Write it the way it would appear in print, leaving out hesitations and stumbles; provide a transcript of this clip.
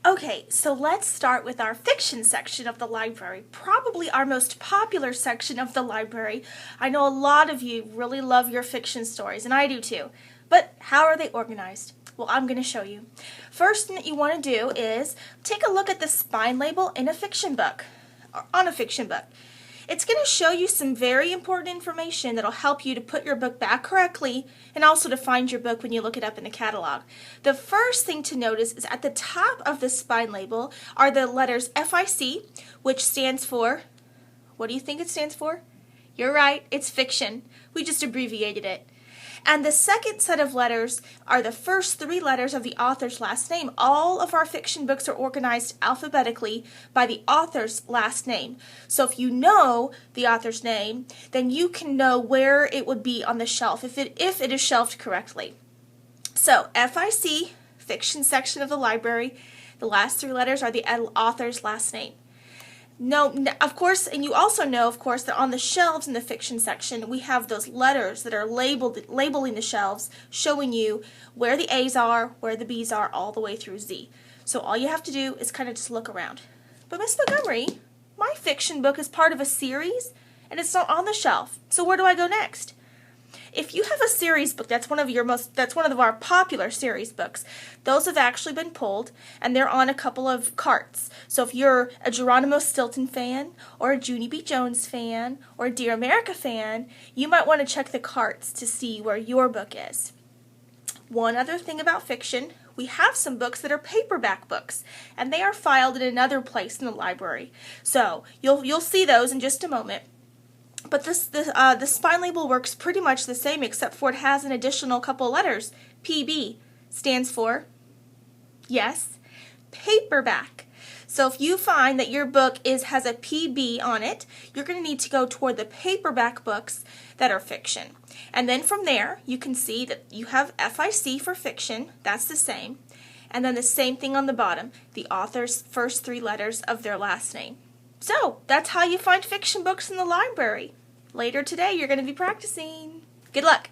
Okay, so let's start with our fiction section of the library, probably our most popular section of the library. I know a lot of you really love your fiction stories, and I do too. But how are they organized? Well, I'm going to show you. First thing that you want to do is take a look at the spine label in a fiction book, or on a fiction book. It's going to show you some very important information that'll help you to put your book back correctly and also to find your book when you look it up in the catalog. The first thing to notice is at the top of the spine label are the letters FIC, which stands for, what do you think it stands for? You're right, it's fiction. We just abbreviated it. And the second set of letters are the first three letters of the author's last name. All of our fiction books are organized alphabetically by the author's last name. So if you know the author's name, then you can know where it would be on the shelf if it is shelved correctly. So FIC, fiction section of the library, the last three letters are the author's last name. Of course, and you also know, of course, that on the shelves in the fiction section, we have those letters that are labeling the shelves, showing you where the A's are, where the B's are, all the way through Z. So all you have to do is kind of just look around. But Miss Montgomery, my fiction book is part of a series, and it's not on the shelf. So where do I go next? If you have a series book, that's one of our popular series books. Those have actually been pulled, and they're on a couple of carts. So if you're a Geronimo Stilton fan, or a Junie B. Jones fan, or a Dear America fan, you might want to check the carts to see where your book is. One other thing about fiction, we have some books that are paperback books, and they are filed in another place in the library. So you'll see those in just a moment. But the spine label works pretty much the same, except for it has an additional couple of letters. PB stands for, yes, paperback. So if you find that your book has a PB on it, you're going to need to go toward the paperback books that are fiction. And then from there, you can see that you have FIC for fiction. That's the same. And then the same thing on the bottom, the author's first three letters of their last name. So, that's how you find fiction books in the library. Later today, you're going to be practicing. Good luck!